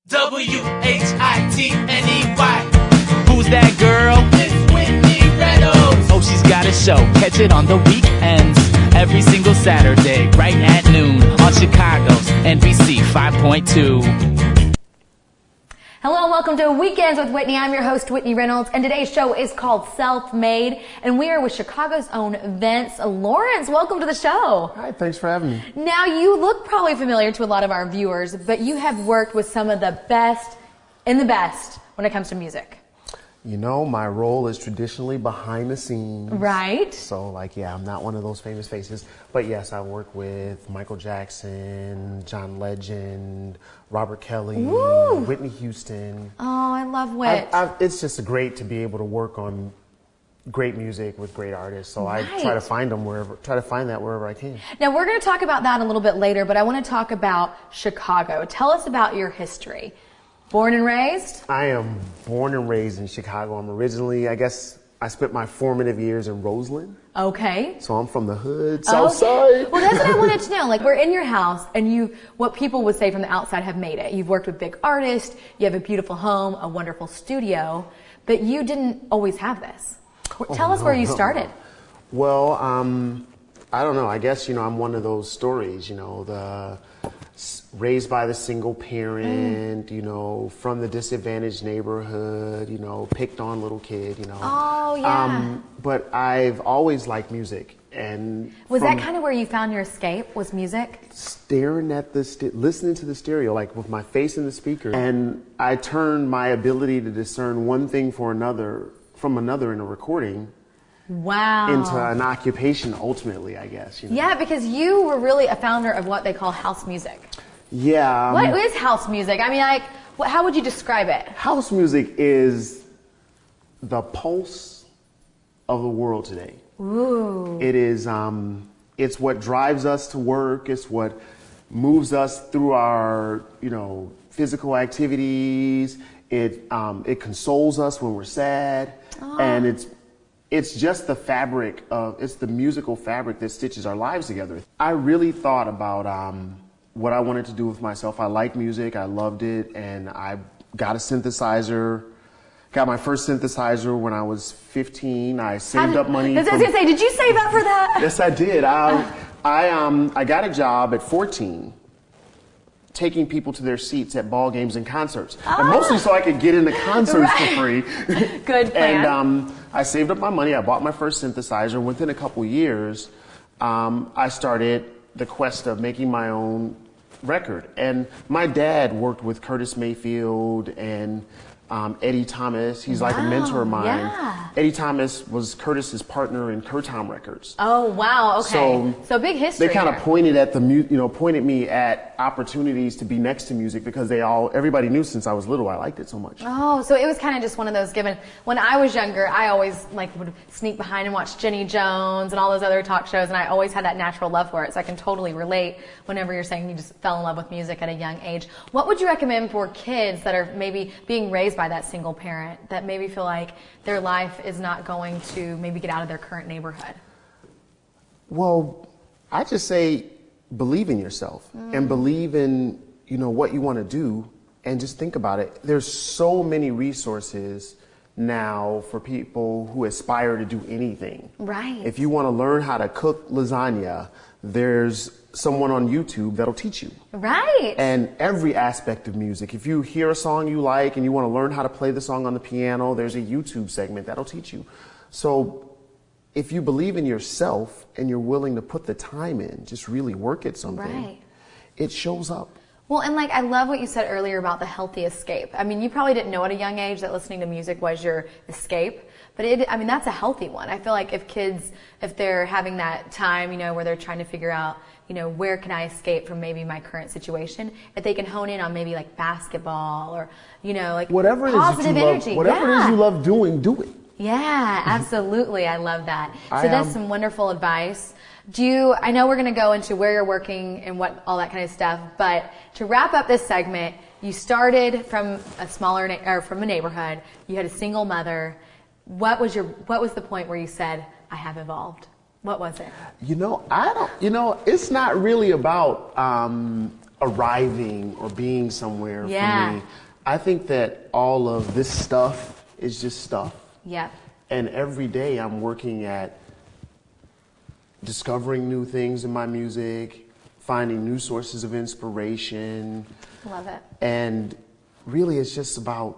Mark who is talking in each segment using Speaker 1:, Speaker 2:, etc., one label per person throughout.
Speaker 1: Whitney.
Speaker 2: Who's that girl?
Speaker 1: It's Whitney Reynolds.
Speaker 2: Oh, she's got a show. Catch it on the weekends. Every single Saturday, right at noon. On Chicago's NBC 5.2.
Speaker 3: Hello and welcome to Weekends with Whitney. I'm your host, Whitney Reynolds, and today's show is called Self-Made, and we are with Chicago's own Vince Lawrence. Welcome to the show.
Speaker 4: Hi, thanks for having me.
Speaker 3: Now, you look probably familiar to a lot of our viewers, but you have worked with some of the best in the best when it comes to music.
Speaker 4: You know, my role is traditionally behind the scenes.
Speaker 3: Right.
Speaker 4: So, I'm not one of those famous faces. But yes, I work with Michael Jackson, John Legend, Robert Kelly,
Speaker 3: Woo.
Speaker 4: Whitney Houston.
Speaker 3: Oh, I love Whit.
Speaker 4: It's just great to be able to work on great music with great artists. So
Speaker 3: Right.
Speaker 4: I try to find that wherever I can.
Speaker 3: Now, we're going to talk about that a little bit later, but I want to talk about Chicago. Tell us about your history. Born and raised?
Speaker 4: I am born and raised in Chicago. I'm originally, I spent my formative years in Roseland.
Speaker 3: Okay.
Speaker 4: So I'm from the hood, South Side.
Speaker 3: Well, that's what I wanted to know. We're in your house, and what people would say from the outside have made it. You've worked with big artists, you have a beautiful home, a wonderful studio, but you didn't always have this. Tell us where you started.
Speaker 4: Well, I don't know. I guess, I'm one of those stories, raised by the single parent, from the disadvantaged neighborhood, picked on little kid,
Speaker 3: Oh, yeah.
Speaker 4: But I've always liked music. And
Speaker 3: was that kind of where you found your escape, was music?
Speaker 4: Staring at listening to the stereo, with my face in the speaker. And I turned my ability to discern one thing from another in a recording.
Speaker 3: Wow.
Speaker 4: Into an occupation, ultimately, I guess.
Speaker 3: Yeah, because you were really a founder of what they call house music.
Speaker 4: Yeah.
Speaker 3: What is house music? I mean, how would you describe it?
Speaker 4: House music is the pulse of the world today.
Speaker 3: Ooh.
Speaker 4: It is, it's what drives us to work. It's what moves us through our, physical activities. It consoles us when we're sad.
Speaker 3: Oh.
Speaker 4: And it's just it's the musical fabric that stitches our lives together. I really thought about what I wanted to do with myself. I like music, I loved it, and I got a synthesizer. Got my first synthesizer when I was 15. I saved up money.
Speaker 3: I was going to say, did you save up for that?
Speaker 4: Yes, I did. I got a job at 14. Taking people to their seats at ball games and concerts. And mostly so I could get into concerts for free.
Speaker 3: Good plan.
Speaker 4: And I saved up my money. I bought my first synthesizer. Within a couple years, I started the quest of making my own record. And my dad worked with Curtis Mayfield and Eddie Thomas. He's like a mentor of mine.
Speaker 3: Yeah.
Speaker 4: Eddie Thomas was Curtis's partner in Curtom Records.
Speaker 3: Oh, wow. Okay. So big history.
Speaker 4: They kind of pointed at pointed me at opportunities to be next to music because everybody knew since I was little I liked it so much.
Speaker 3: Oh, so it was kind of just one of those given. When I was younger, I always would sneak behind and watch Jenny Jones and all those other talk shows, and I always had that natural love for it. So I can totally relate whenever you're saying you just fell in love with music at a young age. What would you recommend for kids that are maybe being raised by that single parent, that maybe feel like their life is not going to maybe get out of their current neighborhood?
Speaker 4: Well, I just say believe in yourself and believe in what you want to do, and just think about it. There's so many resources now for people who aspire to do anything.
Speaker 3: Right.
Speaker 4: If you want to learn how to cook lasagna, there's someone on YouTube that'll teach you.
Speaker 3: Right.
Speaker 4: And every aspect of music. If you hear a song you like and you want to learn how to play the song on the piano, there's a YouTube segment that'll teach you. So if you believe in yourself and you're willing to put the time in, just really work at something, it shows up.
Speaker 3: Well, and I love what you said earlier about the healthy escape. I mean, you probably didn't know at a young age that listening to music was your escape, but that's a healthy one. I feel like if they're having that time, where they're trying to figure out, where can I escape from maybe my current situation, if they can hone in on maybe basketball or,
Speaker 4: whatever
Speaker 3: positive energy.
Speaker 4: Whatever it is you love doing, do it.
Speaker 3: Yeah, absolutely. I love that. So that's some wonderful advice. I know we're going to go into where you're working and all that kind of stuff, but to wrap up this segment, you started from from a neighborhood. You had a single mother. What was the point where you said, I have evolved? What was it?
Speaker 4: It's not really about arriving or being somewhere
Speaker 3: Yeah.
Speaker 4: for me. I think that all of this stuff is just stuff.
Speaker 3: Yep.
Speaker 4: And every day I'm working at discovering new things in my music, finding new sources of inspiration.
Speaker 3: Love it.
Speaker 4: And really it's just about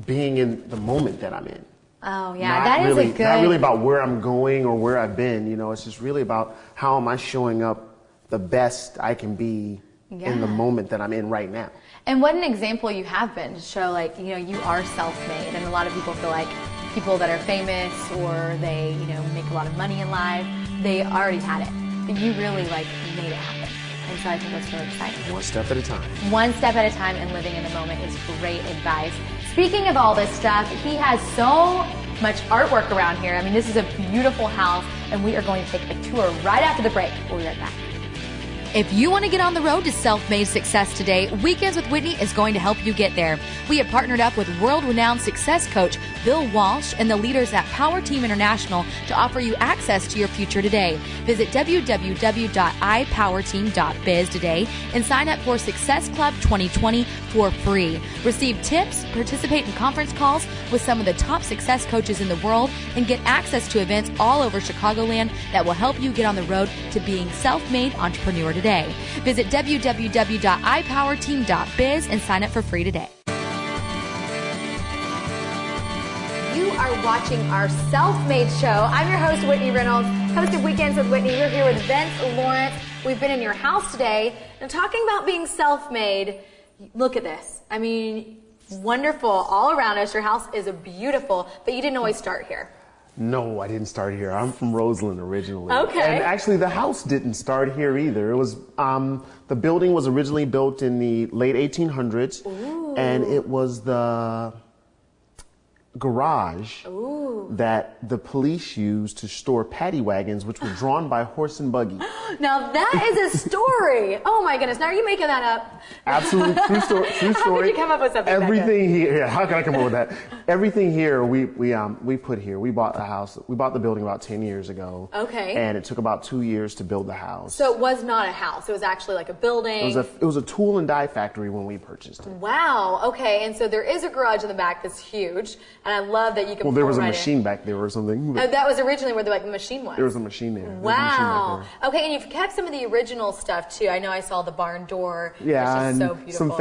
Speaker 4: being in the moment that I'm in.
Speaker 3: Oh, yeah.
Speaker 4: Not
Speaker 3: That is
Speaker 4: really,
Speaker 3: a good...
Speaker 4: Not really about where I'm going or where I've been, you know, it's just really about how am I showing up the best I can be in the moment that I'm in right now.
Speaker 3: And what an example you have been to show, like, you know, you are self-made. And a lot of people feel like people that are famous or they, you know, make a lot of money in life, they already had it. But you really, like, made it happen. And so I think that's really exciting.
Speaker 4: One step at a time.
Speaker 3: One step at a time and living in the moment is great advice. Speaking of all this stuff, he has so much artwork around here. I mean, this is a beautiful house, and we are going to take a tour right after the break. We'll be right back.
Speaker 5: If you want to get on the road to self-made success today, Weekends with Whitney is going to help you get there. We have partnered up with world-renowned success coach Bill Walsh and the leaders at Power Team International to offer you access to your future today. Visit www.ipowerteam.biz today and sign up for Success Club 2020 for free. Receive tips, participate in conference calls with some of the top success coaches in the world, and get access to events all over Chicagoland that will help you get on the road to being self-made entrepreneur today. Visit www.ipowerteam.biz and sign up for free today.
Speaker 3: You are watching our self-made show. I'm your host, Whitney Reynolds, host of Weekends with Whitney. We're here with Vince Lawrence. We've been in your house today and talking about being self-made. Look at this. I mean, wonderful all around us. Your house is beautiful, but you didn't always start here.
Speaker 4: No, I didn't start here. I'm from Roseland originally.
Speaker 3: Okay.
Speaker 4: And actually the house didn't start here either. It was, the building was originally built in the late 1800s.
Speaker 3: Ooh.
Speaker 4: And it was the garage that the police used to store paddy wagons, which were drawn by horse and buggy.
Speaker 3: Now that is a story. Oh my goodness. Now are you making that up?
Speaker 4: Absolutely true story. True story.
Speaker 3: How could you come up with something
Speaker 4: Everything here. Yeah, how can I come up with that? Everything here we put here. We bought the house. We bought the building about 10 years ago.
Speaker 3: Okay.
Speaker 4: And it took about 2 years to build the house.
Speaker 3: So it was not a house. It was actually like a building.
Speaker 4: It was a tool and die factory when we purchased it.
Speaker 3: Wow. Okay. And so there is a garage in the back that's huge, and I love that you can.
Speaker 4: Well, there was a
Speaker 3: pull right
Speaker 4: machine
Speaker 3: in.
Speaker 4: back there or something.
Speaker 3: Oh, that was originally where the machine was.
Speaker 4: There was a machine there.
Speaker 3: Wow. Okay, and you've kept some of the original stuff too. I know I saw the barn door.
Speaker 4: Yeah,
Speaker 3: it's just
Speaker 4: and
Speaker 3: so beautiful.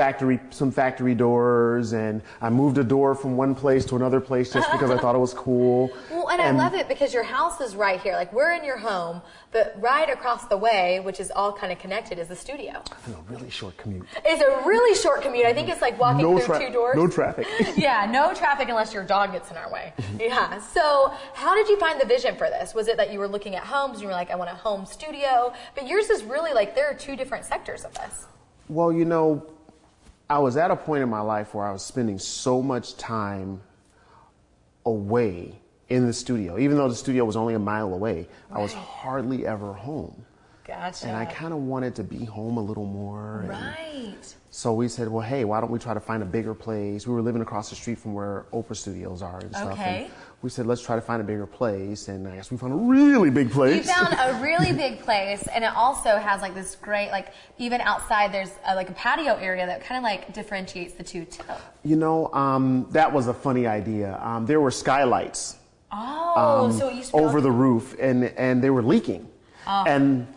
Speaker 4: some factory doors, and I moved a door from one place to another place just because I thought it was cool.
Speaker 3: Well, and I love it because your house is right here. Like, we're in your home, but right across the way, which is all kind of connected, is the studio.
Speaker 4: And a really short commute.
Speaker 3: It's a really short commute. I think it's like walking through 2 doors.
Speaker 4: No traffic.
Speaker 3: Yeah, no traffic unless your dog gets in our way. Yeah. So how did you find the vision for this? Was it that you were looking at homes and you were like, I want a home studio? But yours is really like, there are 2 different sectors of this.
Speaker 4: Well, you know, I was at a point in my life where I was spending so much time away in the studio. Even though the studio was only a mile away, I was hardly ever home.
Speaker 3: Gotcha.
Speaker 4: And I kind of wanted to be home a little more.
Speaker 3: Right.
Speaker 4: So we said, well, hey, why don't we try to find a bigger place? We were living across the street from where Oprah Studios are and stuff.
Speaker 3: Okay.
Speaker 4: And we said, let's try to find a bigger place. And I guess we found a really big place.
Speaker 3: You found a really big place, and it also has like this great, like, even outside there's like a patio area that kind of like differentiates the 2 too.
Speaker 4: You know, that was a funny idea. There were skylights.
Speaker 3: Oh, so it used to be
Speaker 4: over the roof, and they were leaking.
Speaker 3: Oh.
Speaker 4: And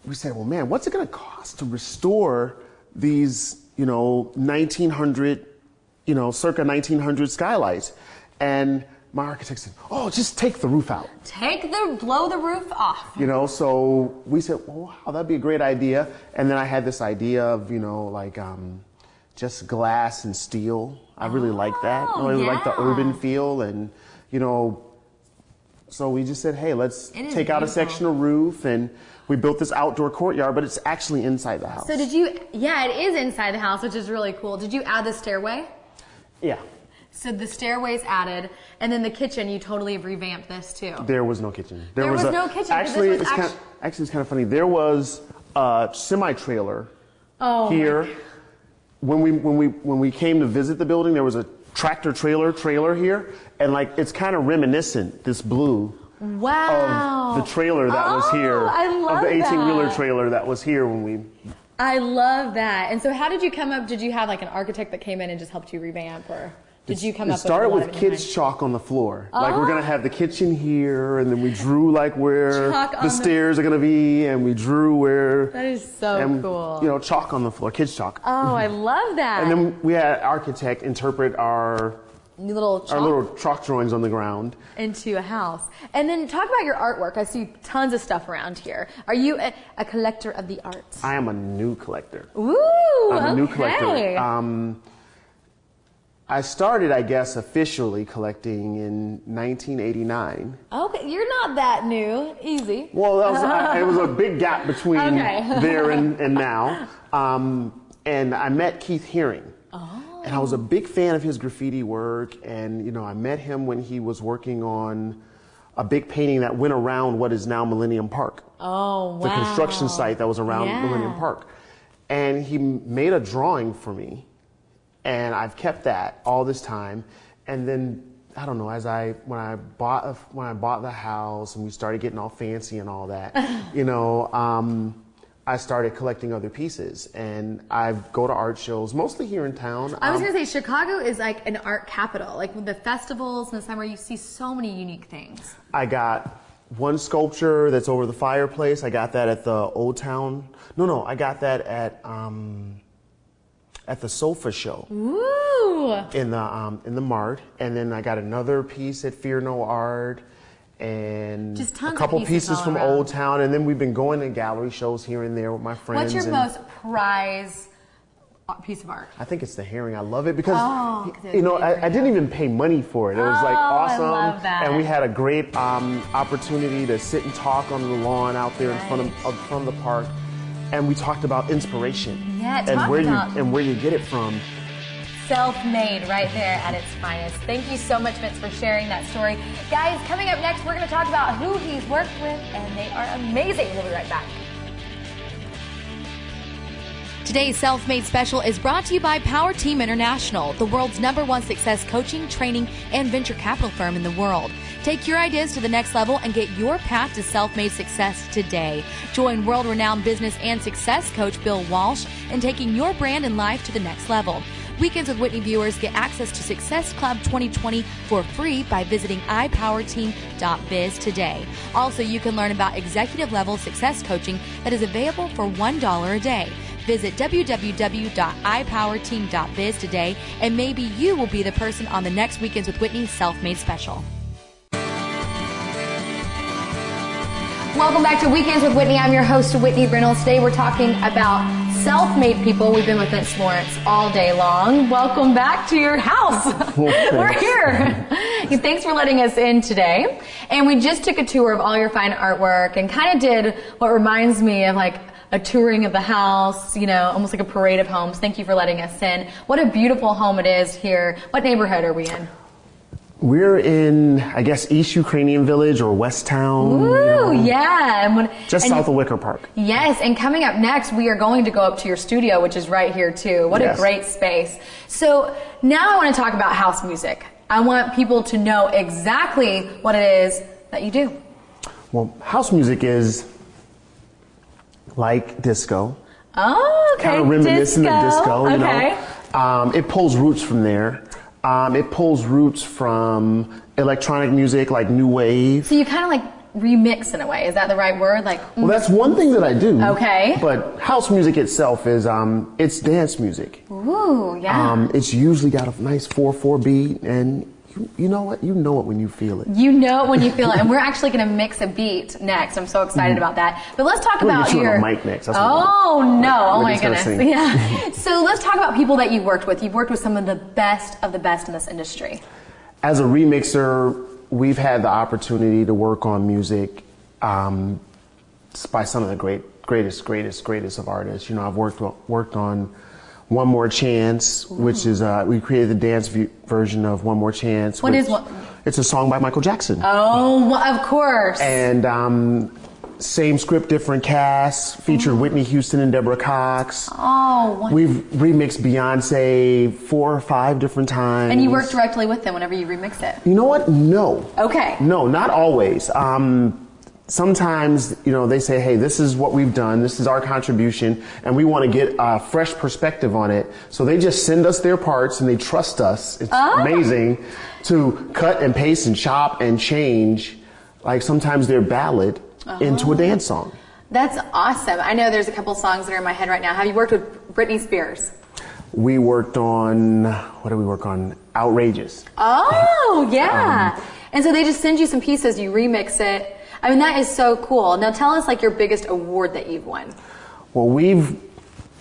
Speaker 4: we said, well, man, what's it going to cost to restore these, you know, 1900, you know, circa 1900 skylights? And my architect said, oh, just take the roof out.
Speaker 3: Blow the roof off.
Speaker 4: You know, so we said, well, wow, that'd be a great idea. And then I had this idea of, you know, like, just glass and steel. I really like that. I really like the urban feel, and, you know, so we just said, hey, let's take out a section of roof, and we built this outdoor courtyard, but it's actually inside the house.
Speaker 3: So it is inside the house, which is really cool. Did you add the stairway?
Speaker 4: Yeah.
Speaker 3: So the stairway's added, and then the kitchen, you totally have revamped this too.
Speaker 4: There was no kitchen.
Speaker 3: There was no kitchen.
Speaker 4: Actually, it's kind of funny. There was a semi-trailer here. When we came to visit the building, there was a tractor trailer here, and like it's kind of reminiscent, this blue,
Speaker 3: of
Speaker 4: the trailer that was here,
Speaker 3: I love
Speaker 4: of the 18-wheeler
Speaker 3: that.
Speaker 4: trailer that was here when we
Speaker 3: I love that. And so how did you come up? Did you have like an architect that came in and just helped you revamp, or did you come up with
Speaker 4: It started
Speaker 3: a lot
Speaker 4: with
Speaker 3: of it in
Speaker 4: kids'
Speaker 3: mind?
Speaker 4: chalk on the floor. Like we're gonna have the kitchen here, and then we drew like where
Speaker 3: Chalk on
Speaker 4: the stairs are gonna be, and we drew where.
Speaker 3: That is so
Speaker 4: and,
Speaker 3: cool.
Speaker 4: You know, chalk on the floor, kids' chalk.
Speaker 3: Oh, I love that.
Speaker 4: And then we had an architect interpret our
Speaker 3: little
Speaker 4: chalk drawings on the ground.
Speaker 3: into a house. And then talk about your artwork. I see tons of stuff around here. Are you a collector of the arts?
Speaker 4: I am a new collector.
Speaker 3: Ooh,
Speaker 4: I'm a new
Speaker 3: okay.
Speaker 4: collector. I started, I guess, officially collecting in 1989.
Speaker 3: Okay, you're not that new. Easy.
Speaker 4: Well, it was a big gap between
Speaker 3: Okay.
Speaker 4: there and now. And I met Keith Haring.
Speaker 3: Oh.
Speaker 4: And I was a big fan of his graffiti work. And, you know, I met him when he was working on a big painting that went around what is now Millennium Park.
Speaker 3: Oh, wow.
Speaker 4: The construction site that was around
Speaker 3: Yeah.
Speaker 4: Millennium Park. And he made a drawing for me. And I've kept that all this time. And then, I don't know, when I bought the house and we started getting all fancy and all that, you know, I started collecting other pieces, and I go to art shows, mostly here in town.
Speaker 3: I was going to say, Chicago is like an art capital. Like with the festivals in the summer, you see so many unique things.
Speaker 4: I got one sculpture that's over the fireplace. I got that at the Old Town. No, I got that at the Sofa Show.
Speaker 3: Ooh.
Speaker 4: In the Mart, and then I got another piece at Fear No Art, and
Speaker 3: Just tons
Speaker 4: a couple
Speaker 3: of pieces all
Speaker 4: from
Speaker 3: around.
Speaker 4: Old Town, and then we've been going to gallery shows here and there with my friends.
Speaker 3: What's your
Speaker 4: and
Speaker 3: most prized piece of art?
Speaker 4: I think it's the herring. I love it because,
Speaker 3: 'cause it's
Speaker 4: you know,
Speaker 3: made for
Speaker 4: I didn't even pay money for it. It was like
Speaker 3: Oh, I
Speaker 4: awesome,
Speaker 3: love that.
Speaker 4: and we had a great opportunity to sit and talk on the lawn out there in front of the park, and we talked about inspiration
Speaker 3: Yeah,
Speaker 4: and
Speaker 3: talk
Speaker 4: where
Speaker 3: about-
Speaker 4: you get it from.
Speaker 3: Self-made right there at its finest. Thank you so much, Vince, for sharing that story. Guys, coming up next, we're going to talk about who he's worked with, and they are amazing. We'll be right back.
Speaker 5: Today's Self-Made Special is brought to you by Power Team International, the world's #1 success coaching, training, and venture capital firm in the world. Take your ideas to the next level and get your path to self-made success today. Join world-renowned business and success coach Bill Walsh in taking your brand and life to the next level. Weekends with Whitney viewers get access to Success Club 2020 for free by visiting ipowerteam.biz today. Also, you can learn about executive-level success coaching that is available for $1 a day. Visit www.ipowerteam.biz today, and maybe you will be the person on the next Weekends with Whitney Self-Made Special.
Speaker 3: Welcome back to Weekends with Whitney. I'm your host, Whitney Reynolds. Today we're talking about self-made people. We've been with Vince Lawrence all day long. Welcome back to your house. We're here. Thanks for letting us in today. And we just took a tour of all your fine artwork and kind of did what reminds me of like a touring of the house, you know, almost like a parade of homes. Thank you for letting us in. What a beautiful home it is here. What neighborhood are we in?
Speaker 4: We're in, I guess, East Ukrainian Village or West Town.
Speaker 3: Ooh,
Speaker 4: you know,
Speaker 3: yeah.
Speaker 4: just south of Wicker Park.
Speaker 3: Yes, and coming up next, we are going to go up to your studio, which is right here too. What
Speaker 4: Yes.
Speaker 3: a great space. So now I want to talk about house music. I want people to know exactly what it is that you do.
Speaker 4: Well, house music is like disco.
Speaker 3: Oh, okay.
Speaker 4: Kind of reminiscent of disco, you
Speaker 3: Okay.
Speaker 4: know. It pulls roots from there. It pulls roots from electronic music like new wave.
Speaker 3: So you kind of like remix in a way. Is that the right word? Like,
Speaker 4: Well, that's one thing that I do.
Speaker 3: Okay.
Speaker 4: But house music itself is it's dance music.
Speaker 3: ooh, yeah.
Speaker 4: It's usually got a nice 4/4 beat, and you know what? You know it when you feel it.
Speaker 3: You know it when you feel it, and we're actually going to mix a beat next. I'm so excited about that. But let's talk
Speaker 4: We're gonna
Speaker 3: about
Speaker 4: get you
Speaker 3: your.
Speaker 4: on a mic next. That's what
Speaker 3: Oh no! Oh my
Speaker 4: Whitney's gonna
Speaker 3: goodness!
Speaker 4: sing.
Speaker 3: Yeah. So let's talk about people that you worked with. You've worked with some of the best in this industry.
Speaker 4: As a remixer, we've had the opportunity to work on music by some of the greatest of artists. You know, I've worked on One More Chance, which is we created the dance version of One More Chance.
Speaker 3: What is what?
Speaker 4: It's a song by Michael Jackson.
Speaker 3: Oh, well, of course.
Speaker 4: And same script, different cast. Featured Whitney Houston and Deborah Cox.
Speaker 3: Oh,
Speaker 4: We've remixed Beyonce 4 or 5 different times.
Speaker 3: and you work directly with them whenever you remix it.
Speaker 4: You know what? No.
Speaker 3: Okay.
Speaker 4: No, not always. sometimes, they say, hey, this is what we've done, this is our contribution, and we want to get a fresh perspective on it. So they just send us their parts and they trust us. It's amazing to cut and paste and chop and change, like sometimes their ballad into a dance song.
Speaker 3: That's awesome. I know there's a couple songs that are in my head right now. Have you worked with Britney Spears?
Speaker 4: We worked on, what did we work on? Outrageous.
Speaker 3: Oh, yeah. And so they just send you some pieces, you remix it. I mean, that is so cool. Now tell us like your biggest award that you've won.
Speaker 4: Well, we've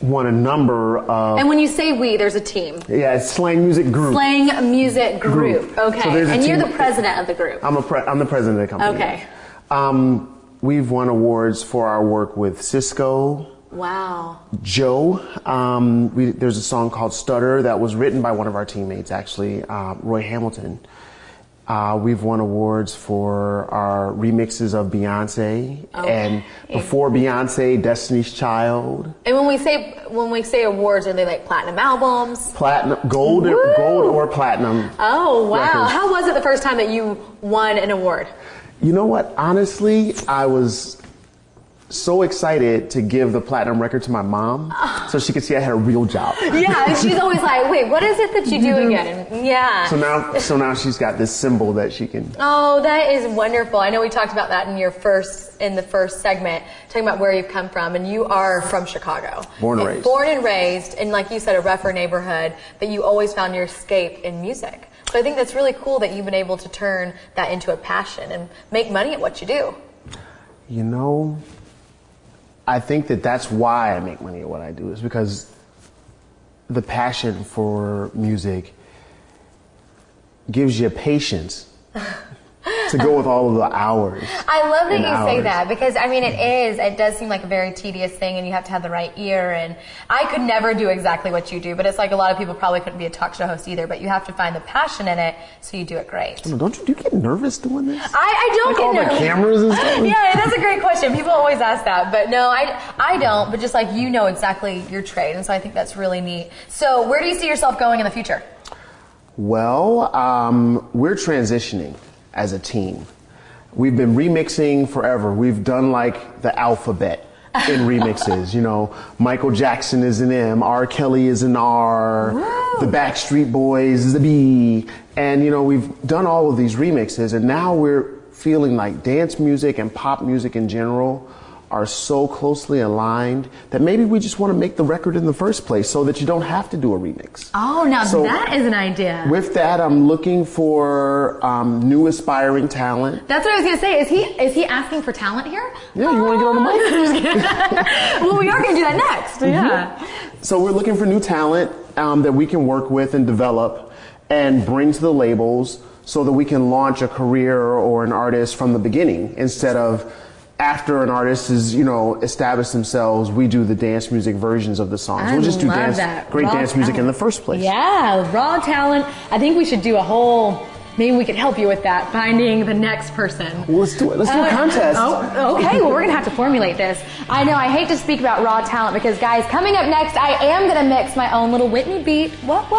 Speaker 4: won a number of...
Speaker 3: And when you say we, there's a team.
Speaker 4: Yeah, it's Slang Music Group.
Speaker 3: Slang Music Group. Okay.
Speaker 4: So
Speaker 3: and you're the president of the group.
Speaker 4: I'm the president of the company.
Speaker 3: Okay.
Speaker 4: We've won awards for our work with Cisco.
Speaker 3: Wow.
Speaker 4: Joe. There's a song called Stutter that was written by one of our teammates, actually, Roy Hamilton. We've won awards for our remixes of Beyonce, and before Beyonce, Destiny's Child.
Speaker 3: And when we say awards, are they like platinum albums?
Speaker 4: Platinum, gold or platinum.
Speaker 3: Oh wow!
Speaker 4: Records.
Speaker 3: How was it the first time that you won an award?
Speaker 4: You know what? Honestly, I was so excited to give the platinum record to my mom so she could see I had a real job.
Speaker 3: Yeah, and she's always like, wait, what is it that you do again? And, yeah.
Speaker 4: So now she's got this symbol that she can...
Speaker 3: Oh, that is wonderful. I know we talked about that in the first segment, talking about where you've come from, and you are from Chicago.
Speaker 4: Born and raised.
Speaker 3: Born and raised, in, like you said, a rougher neighborhood, but you always found your escape in music. So I think that's really cool that you've been able to turn that into a passion and make money at what you do.
Speaker 4: You know, I think that's why I make money at what I do, is because the passion for music gives you patience to go with all of the hours.
Speaker 3: I love that you say
Speaker 4: hours.
Speaker 3: that, because I mean it does seem like a very tedious thing, and you have to have the right ear, and I could never do exactly what you do, but it's like a lot of people probably couldn't be a talk show host either, but you have to find the passion in it so you do it great.
Speaker 4: Do you get nervous doing this?
Speaker 3: I don't
Speaker 4: like
Speaker 3: get
Speaker 4: all
Speaker 3: nervous.
Speaker 4: the cameras and stuff?
Speaker 3: Yeah, that's a great question. People always ask that, but no, I don't, but just like you know exactly your trade, and so I think that's really neat. So where do you see yourself going in the future?
Speaker 4: Well, we're transitioning as a team. We've been remixing forever. We've done like the alphabet in remixes. You know, Michael Jackson is an M, R. Kelly is an R, the Backstreet Boys is a B. And, you know, we've done all of these remixes, and now we're feeling like dance music and pop music in general are so closely aligned that maybe we just want to make the record in the first place so that you don't have to do a remix.
Speaker 3: Oh, now
Speaker 4: So
Speaker 3: that is an idea.
Speaker 4: with that, I'm looking for new aspiring talent.
Speaker 3: That's what I was going to say. Is he asking for talent here?
Speaker 4: Yeah, you want to get on the mic?
Speaker 3: Well, we are going to do that next. Yeah.
Speaker 4: So we're looking for new talent that we can work with and develop and bring to the labels so that we can launch a career or an artist from the beginning, instead of after an artist is, you know, established themselves, we do the dance music versions of the songs. We'll just do great dance music in the first place.
Speaker 3: Yeah, raw talent. I think we should do a whole, maybe we could help you with that, finding the next person.
Speaker 4: Well, let's do it. Let's do a contest.
Speaker 3: Oh, okay. Well, we're going to have to formulate this. I know, I hate to speak about raw talent because, guys, coming up next, I am going to mix my own little Whitney beat. What?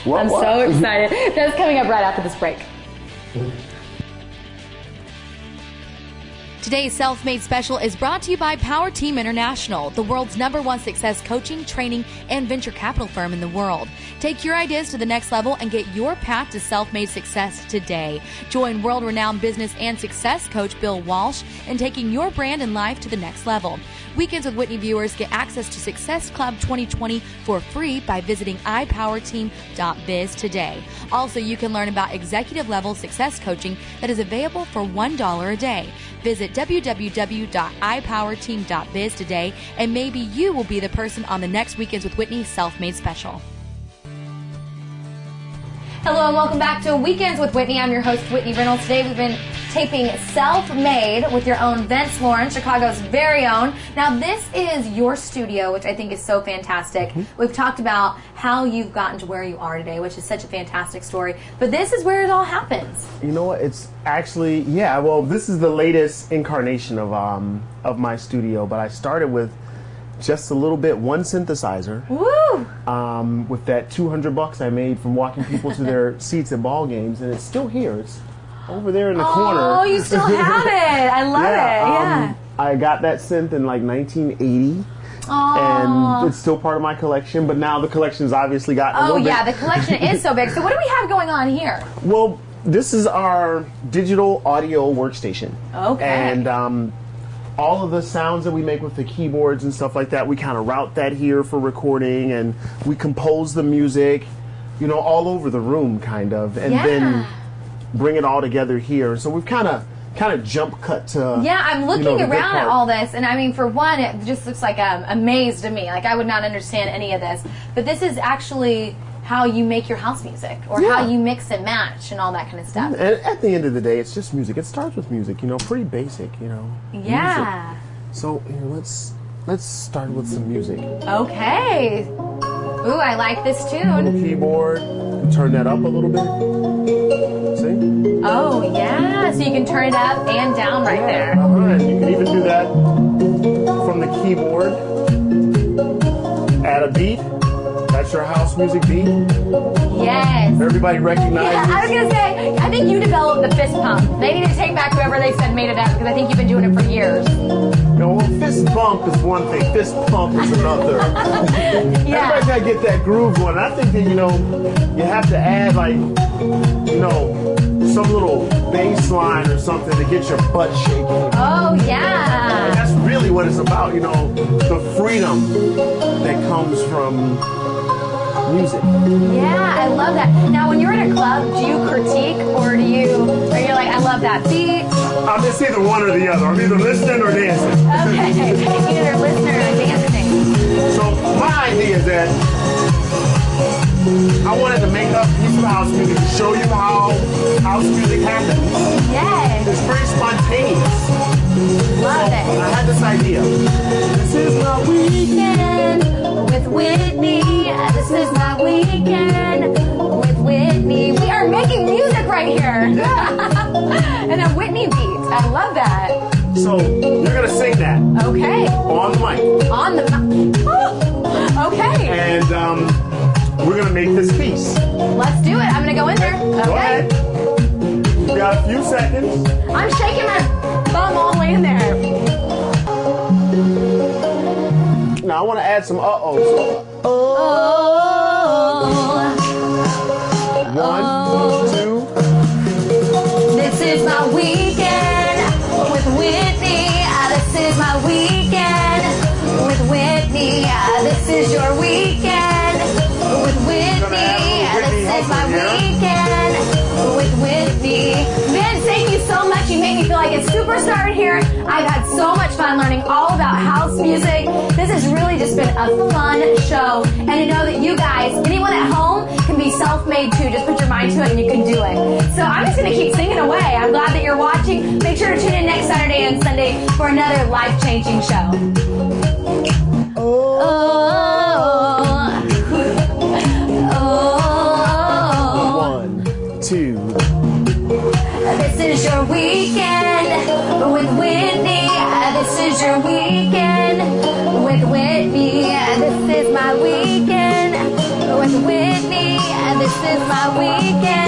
Speaker 3: I'm so excited. That's coming up right after this break.
Speaker 5: Today's Self-Made Special is brought to you by Power Team International, the world's #1 success coaching, training, and venture capital firm in the world. Take your ideas to the next level and get your path to self-made success today. Join world-renowned business and success coach Bill Walsh in taking your brand and life to the next level. Weekends with Whitney viewers get access to Success Club 2020 for free by visiting ipowerteam.biz today. Also, you can learn about executive-level success coaching that is available for $1 a day. Visit www.ipowerteam.biz today, and maybe you will be the person on the next Weekends with Whitney Self-Made Special.
Speaker 3: Hello and welcome back to Weekends with Whitney. I'm your host, Whitney Reynolds. Today we've been taping Self-Made with your own Vince Lawrence, Chicago's very own. Now this is your studio, which I think is so fantastic. We've talked about how you've gotten to where you are today, which is such a fantastic story. But this is where it all happens.
Speaker 4: You know what? It's actually, yeah, well, this is the latest incarnation of my studio, but I started with just a little bit, one synthesizer.
Speaker 3: Woo!
Speaker 4: With that $200 I made from walking people to their seats at ball games, and it's still here. It's over there in the corner.
Speaker 3: Oh, you still have it. I love it. Yeah.
Speaker 4: I got that synth in like 1980.
Speaker 3: Oh.
Speaker 4: And it's still part of my collection, but now the collection's obviously gotten a
Speaker 3: Oh,
Speaker 4: little bit...
Speaker 3: yeah, the collection is so big. So what do we have going on here?
Speaker 4: Well, this is our digital audio workstation.
Speaker 3: Okay.
Speaker 4: And all of the sounds that we make with the keyboards and stuff like that, we kind of route that here for recording, and we compose the music, you know, all over the room, kind of, and then bring it all together here. So we've kind of jump cut to...
Speaker 3: Yeah, I'm looking
Speaker 4: the good
Speaker 3: around at
Speaker 4: part.
Speaker 3: all this, and I mean, for one, it just looks like a maze to me. Like, I would not understand any of this. But this is actually how you make your house music, or how you mix and match and all that kind of stuff.
Speaker 4: And at the end of the day, it's just music. It starts with music, you know, pretty basic, you know.
Speaker 3: Yeah.
Speaker 4: Music. So here, let's start with some music.
Speaker 3: Okay. Ooh, I like this
Speaker 4: Little
Speaker 3: tune.
Speaker 4: keyboard. Turn that up a little bit. See?
Speaker 3: Oh, yeah. So you can turn it up and down right there.
Speaker 4: And you can even do that from the keyboard. Add a beat. That's your house music beat.
Speaker 3: Yes.
Speaker 4: Everybody recognizes.
Speaker 3: Yeah, I was going to say, I think you developed the fist pump. They need to take back whoever they said made it up, because I think you've been doing it for years.
Speaker 4: No, well, fist bump is one thing. Fist pump is another.
Speaker 3: Yeah.
Speaker 4: Everybody gotta get that groove going. I think that, you know, you have to add, like, you know, some little bass line or something to get your butt shaking.
Speaker 3: Oh,
Speaker 4: And
Speaker 3: yeah.
Speaker 4: that's really what it's about, you know, the freedom that comes from music.
Speaker 3: Yeah, I love that. Now, when you're in a club, do you critique, or are you like, I love that beat?
Speaker 4: I'm just either one or the other. I'm either listening or dancing.
Speaker 3: Okay, either listener or dancing.
Speaker 4: So my idea is that I wanted to make up a piece of house music to show you how house music happens.
Speaker 3: Yes,
Speaker 4: It's very spontaneous.
Speaker 3: love
Speaker 4: I
Speaker 3: it.
Speaker 4: had this idea. This is my
Speaker 3: Weekend with Whitney. This is my weekend with Whitney. We are making music right here. And a Whitney beat. I love that.
Speaker 4: So you're gonna sing that
Speaker 3: Okay.
Speaker 4: on the mic,
Speaker 3: On the okay.
Speaker 4: and we're gonna make this piece.
Speaker 3: Let's do it. I'm gonna go in there.
Speaker 4: Go
Speaker 3: Okay.
Speaker 4: ahead. You got a few seconds.
Speaker 3: I'm shaking my bum all the way in there.
Speaker 4: Now I want to add some uh-ohs.
Speaker 3: Oh,
Speaker 4: 1, 2.
Speaker 3: this is my weekend with Whitney. This is my weekend with Whitney. This is your weekend with Whitney. This is my weekend with Whitney. Ben, thank you so much. You made me feel like a superstar in here. I've had so much fun learning all about house music. This has really just been a fun show. And to know that you guys, anyone at home, can be self-made too. Just put your mind to it and you can do it. So I'm just going to keep singing away. I'm glad that you're watching. Make sure to tune in next Saturday and Sunday for another life-changing show. Oh. Oh.
Speaker 4: 1, 2.
Speaker 3: This is your weekend with Whitney. This is your weekend with Whitney. This is my weekend with Whitney. This is my weekend